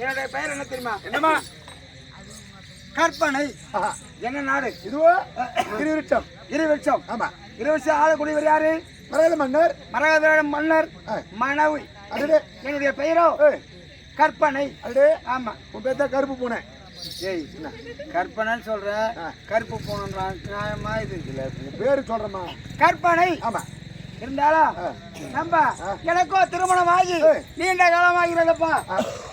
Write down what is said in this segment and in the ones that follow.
என்னுடைய பெயர் என்ன தெரியுமா? என்னம்மா? கற்பனை. என்ன நாடு இதுவோ? இருவிருட்சம். இருவிருட்சம். ஆமா. இருவிருட்சம் ஆளக்கூடியவர் யாரு? மரகத மன்னர். மரகத மன்னர் மனைவி. என்னுடைய பெயரோ கற்பனை. அடே ஆமா. உன் பேர் தான் கருப்பு பூனை. ஏய் கற்பனைன்னு சொல்ற, கருப்பு பூனைன்றான். நியாயமா இது? இல்ல உன் பேரு சொல்றேம்மா. கற்பனை. ஆமா. இருந்தாலும் நம்ம எனக்கோ திருமணம் ஆகி நீண்ட காலம் ஆகிறதப்பா.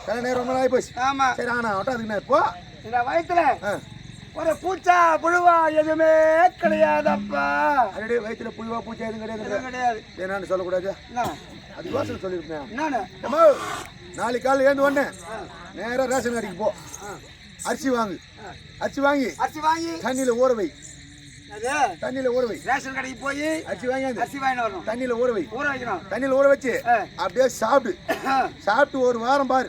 கல்யாண நேரம் ரொம்ப நாள் போச்சு. ஆமா. சரி ஆனா அதுக்கு நான் இப்போ இந்த வயசுல ஒரு பூச்சா புழுவா எதுவுமே கிடையாதப்பா. அடே வயிற்றுல புழுவா பூச்சா எதுவும் கிடையாது. கிடையாது. என்னன்னு சொல்லக்கூடாது. அது யோசனை சொல்லிருப்பேன். என்னன்னு? நாளைக்கு காலையில் ஏந்து உடனே நேரா ரேஷன் கடைக்கு போ. அரிசி வாங்கு. அரிசி வாங்கி தண்ணியில ஊற வை. தண்ணியில ஊற வை. ரேஷன் கடைக்கு போய் அரிசி வாங்கி வரணும். தண்ணியில ஊற வைக்கணும். தண்ணியில ஊற வச்சு அப்படியே சாப்பிட்டு ஒரு வாரம் பாரு.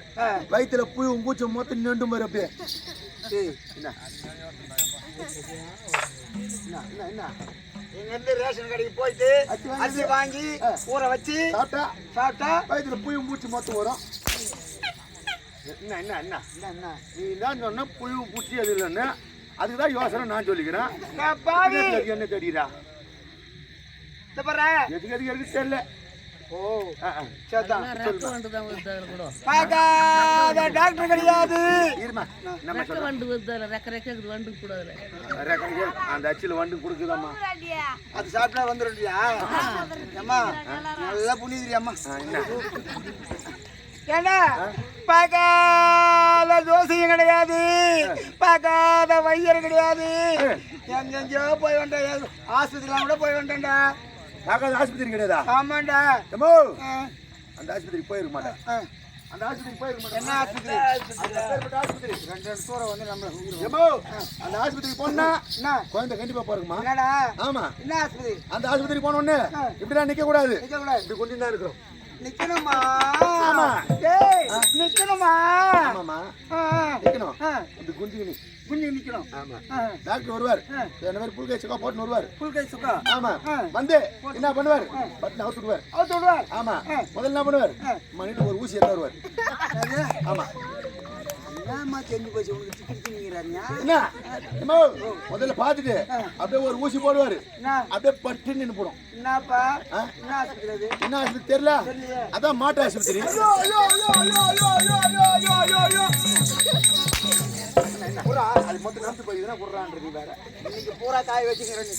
வயிற்றுல புழு பூச்சை மொத்தம் நின்று பாரு. அப்படியே ரேஷன் கடைக்கு போயிட்டு அரிசி வாங்கி ஊற வச்சு சாப்பிட்டா வயிற்றுல புழு பூச்சி மொத்தம் வரும். என்ன நீ தான் சொன்ன புழு பூச்சி அது இல்லைன்னு அதுக்குதான் யோசனை நான் சொல்லிக்கிறேன். என்ன தெரியுதா? எதுக்கு தெரியல. டாக்டர் கிடையாது. அந்த அச்சில வண்டு கொடுக்குதாம்மா. அது சாப்பிட்டா வந்துடுறியா? அம்மா நல்லா புண்ணியம்மா. ஏன்னா பார்க்காத தோசையும் கிடையாது, பார்க்காத வையர் கிடையாது. எங்கெங்கயோ போய் வந்தேன். ஆஸ்பத்திரிலாம் கூட போய் வந்தேன்டா. பார்க்காத ஆஸ்பத்திரி கிடையாதா? ஆமாண்டா. அந்த ஆஸ்பத்திரி போயிருக்க மாட்டேன். அந்த ஆஸ்பத்திரி போயிருக்க மாட்டேன். என்ன ஆஸ்பத்திரி? ஆஸ்பத்திரி 2 தூரம் வந்து நம்மள அந்த ஆஸ்பத்திரி போனா குழந்தை கண்டிப்பா போறக்குமா? என்னடா? ஆமா. என்ன ஆஸ்பத்திரி? அந்த ஆஸ்பத்திரி போன உடனே இப்படிதான் நிக்க கூடாது. இப்படி கொஞ்சம் தான் இருக்கிறோம். நிக்கணுமா? ஆமா. டேய் நிக்கணுமா? ஆமாமா. நிக்கணும். இந்த குஞ்சி நிக்கணும். ஆமா. டாக்டர் வருவார். என்ன மாதிரி புல்கை சுக்கா போட்டு வருவார். புல்கை சுக்கா. ஆமா. வந்து என்ன பண்ணுவார்? பட்டன் அவுத்து விடுவார். ஆமா. முதல்ல என்ன பண்ணுவார்? மணிட்டு ஒரு ஊசி எடுத்து வருவார். ஆமா. என்னம்மா தெரிஞ்சு போச்சு உனக்கு? திக்கிங்கிறாருயா. என்ன? முதல்ல பார்த்துட்டு அப்படியே ஒரு ஊசி போடுவாரு. அப்படியே பட்டு நின்று போடும். என்னப்பா? என்ன ஆஸ்பத்திரி அது? என்ன ஆஸ்பத்திரி தெரியல? அதான் மாட்டு ஆஸ்பத்திரி. அது மொத்தம் நம்பி போயிருந்தா குடுறான்றது வேற. இன்னைக்கு பூரா காய வச்சுக்கிறேன்.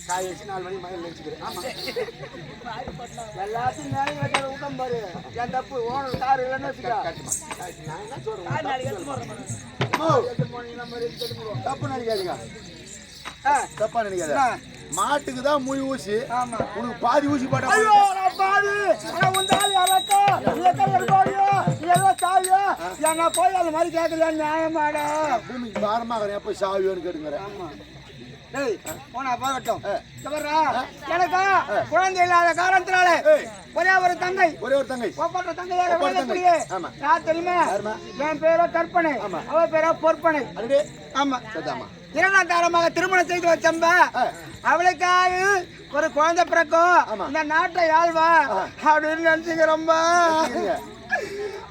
காய வச்சு 4 மணி மயில் வச்சுக்கிறேன். ஆமா. எல்லாத்தையும் மேலே வைக்கிற ஊட்டம் பாரு. என் தப்பு ஓனர் கார் இல்லைன்னு வச்சுக்கா. நான் என்ன சொல்றேன்? தப்பு நினைக்காதீங்க. தப்பா நினைக்காத. மாட்டுக்கு தான் முழு ஊசி. உனக்கு பாதி ஊசி போட்டா போய் அது மாதிரி கேட்கல. நியாயமாடா? பூமிக்கு பாரமாக எப்ப சாவியோன்னு கேட்டுங்கிற. போனா போகட்டும். எனக்கா குழந்தை இல்லாத காரணத்தினால ஒரே ஒரு தங்கை ஒப்பற்ற தங்கையாக யார் தெரியுமா? என் பேரோ கற்பனை, அவ பேரோ பொற்பனை. ஆமா. 2ஆம் தாரமாக திருமணம் செய்து வச்சம்ப அவளுக்காக ஒரு குழந்தை பிறக்கும், இந்த நாட்டை ஆழ்வா அப்படின்னு நினைச்சுங்க. ரொம்ப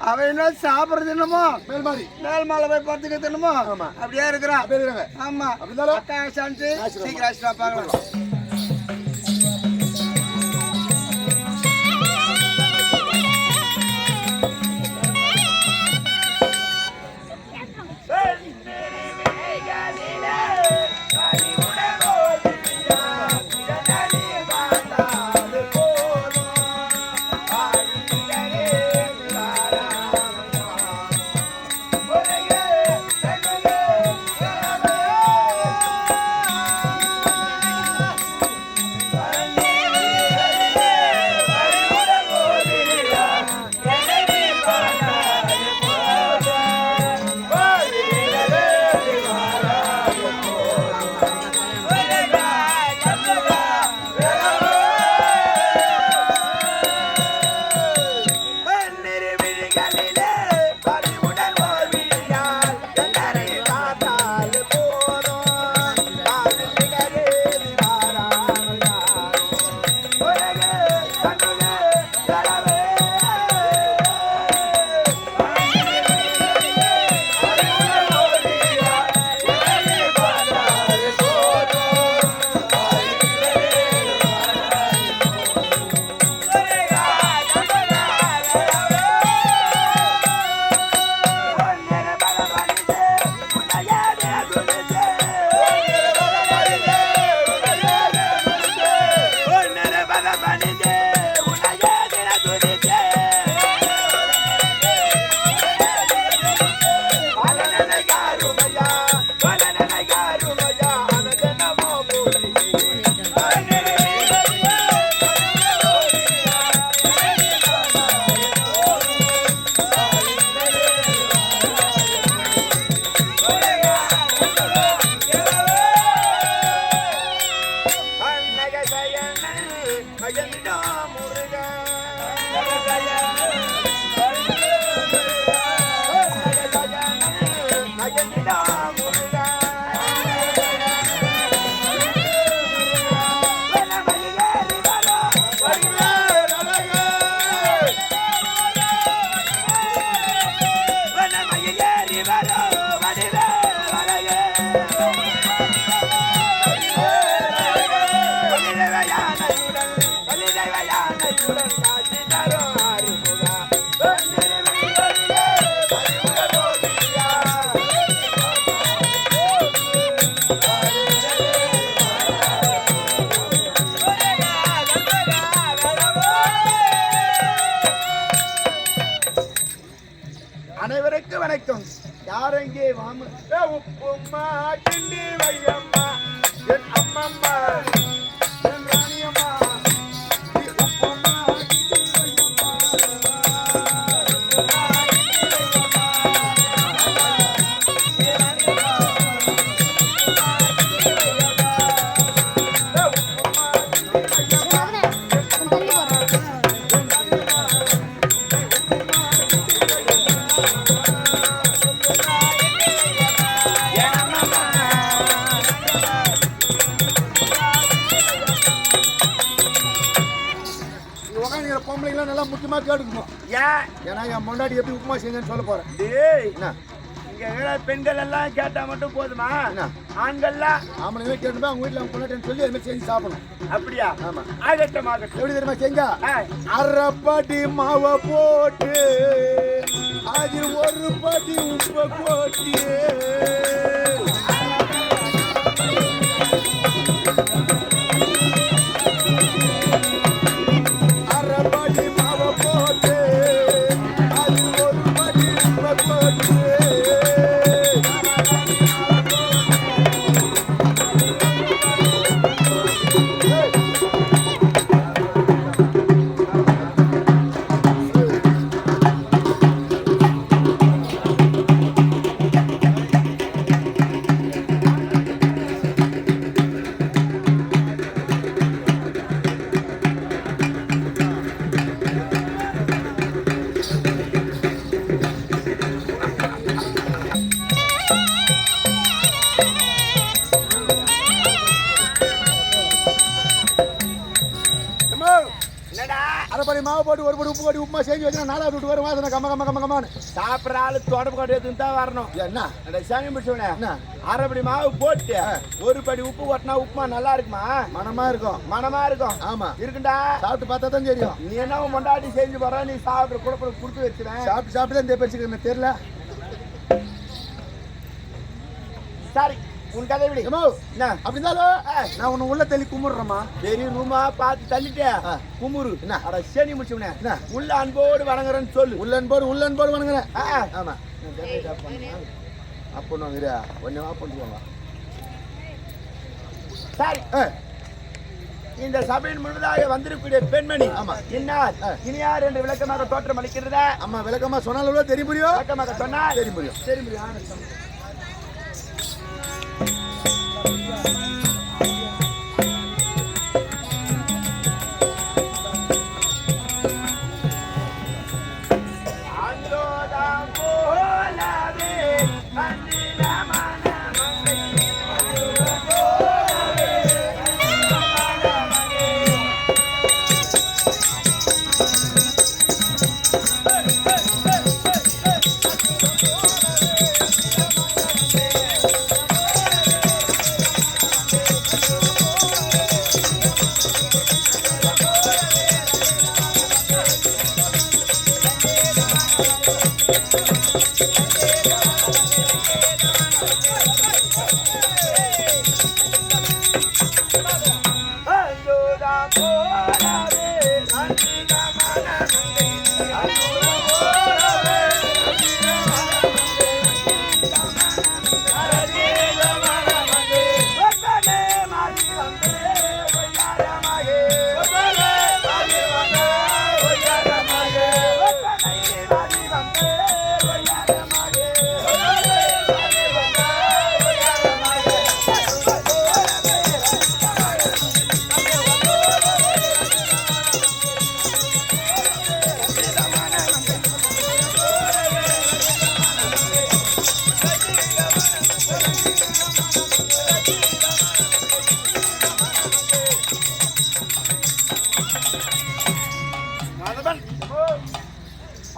அவ என்ன சாப்பிடுறது என்னமோ மேல் மாலை போய் படுத்துக்க தினமோ அப்படியே இருக்கிறான். ஆமா. அக்கா சாந்தி சீக்கிரம் பார்க்கலாம். அனைவருக்கும் வணக்கம். யாரெங்கே வாம உப்புமா கிண்டி வையம்மா என் அம்மம்மா என் ராணியம்மா உப்புமா கிண்டி வையம்மா பொம்பளைங்களாம் நல்லா முக்கியமா கேட்டுக்கணும். ஏன்? ஏன்னா என் முன்னாடி எப்படி உப்புமா செஞ்சேன்னு சொல்ல போறேன். டேய், என்ன இங்க இருக்கிற பெண்கள் எல்லாம் கேட்டா மட்டும் போதுமா? என்ன ஆண்கள்லாம் ஆம்பளைங்களே கேட்டுப்பா அவங்க வீட்டுல அவங்க பொண்டாட்டின்னு சொல்லி அது மாதிரி செஞ்சு சாப்பிடணும். அப்படியா? ஆமா. ஆகட்டும் ஆகட்டும். எப்படி தெரியுமா செஞ்சா? ஆ, அரைப்படி மாவை போட்டு அதில் ஒரு படி உப்பை போட்டு அரைப்படி மாவை போட்டு அதில் ஒரு படி உப்பை போட்டு என்னடா அரைப்படி மாவு போட்டு ஒரு படி உப்பு போட்டு உப்புமா செஞ்சு வச்சுனா நாலாவது வீட்டு வரும் வாசனை கம்ம கம்ம கம்ம கம்மான்னு. சாப்பிட்ற ஆளு தொடப்பு கட்டு எடுத்துன்னு தான் வரணும். என்ன அந்த சாமி முடிச்சவனே என்ன அரைப்படி மாவு போட்டு ஒரு படி உப்பு போட்டினா உப்புமா நல்லா இருக்குமா? மனமா இருக்கும். மனமா இருக்கும். ஆமா இருக்குண்டா. சாப்பிட்டு பார்த்தா தான் தெரியும். நீ என்ன மொண்டாட்டி செஞ்சு போற, நீ சாப்பிட்ற குழப்ப கொடுத்து வச்சுறேன். சாப்பிட்டு சாப்பிட்டு தான் இந்த பேச்சுக்கு தெரியல. சரி, உன் கதை விடு. ஏம்மா, என்ன அப்படி இருந்தாலும் நான் உன்னை உள்ள தள்ளி கும்பிடுறேம்மா. பெரிய ரூமா பார்த்து தள்ளிட்டே குமுறு. என்ன? அட சேனி முடிச்சவனே, என்ன? உள்ள அன்போடு வணங்குறேன்னு சொல்லு. உள்ளன் போடு வணங்குறேன். ஆமா. அப்போ நான் இரு ஒன்னே பண்ணுவாங்க. சரி, இந்த சபையின் முன்னதாக வந்திருக்கூடிய பெண்மணி ஆமா இன்னார் இனியார் என்று விளக்கமாக தோற்றம் அளிக்கிறதா? அம்மா விளக்கமா சொன்னாலும் தெரியும் புரியும். விளக்கமாக சொன்னால் தெரியும் புரியும். தெரியும் புரியும்.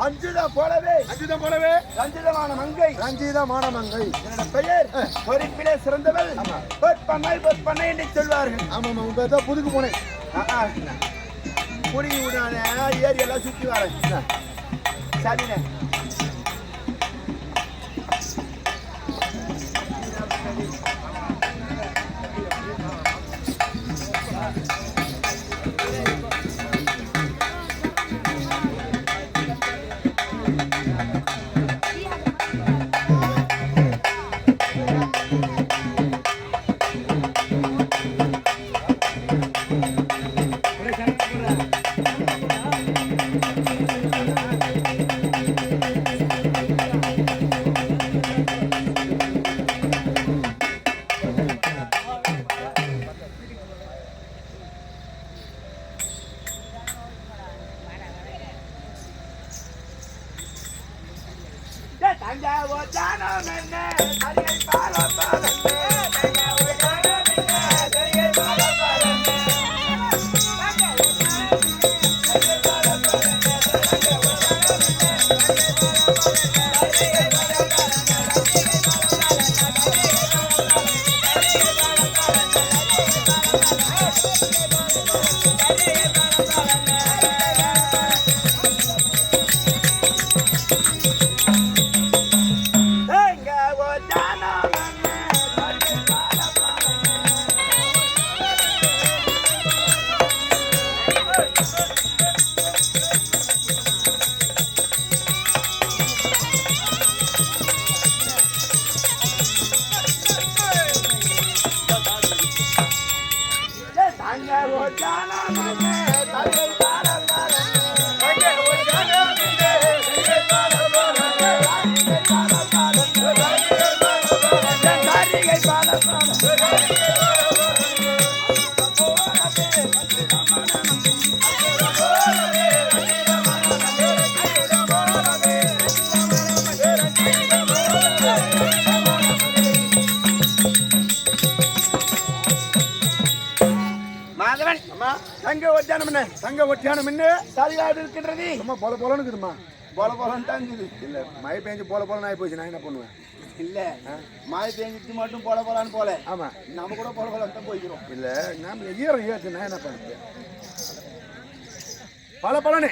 அஞ்சுதம் போலவே ரஞ்சிதமான மங்கை ரஞ்சிதமான மங்கை என்னோட பெயர் பொறுப்பிலே சிறந்தவள் பொற்பனை என்று சொல்வார்கள். ஆமாம் உங்க தான் புதுக்கு போனேன் குடிங்கி விடானே ஏரி எல்லாம் சுற்றி வரேன் சரிண்ணே. தங்க ஒட்டியானம் என்ன சரியாக இருக்கின்றது. சும்மா போல போலன்னு இருக்குதுமா. போலன்னு தான் இருக்குது. இல்ல மழை பெஞ்சு போல ஆகி போச்சு. நான் என்ன பண்ணுவேன்? இல்ல மழை பெஞ்சிட்டு மட்டும் போலான்னு போல. ஆமா நம்ம கூட போல தான் போய்க்கிறோம். இல்ல நாம ஈரம் ஏற்று நான் என்ன பண்ணுறேன்? பலனே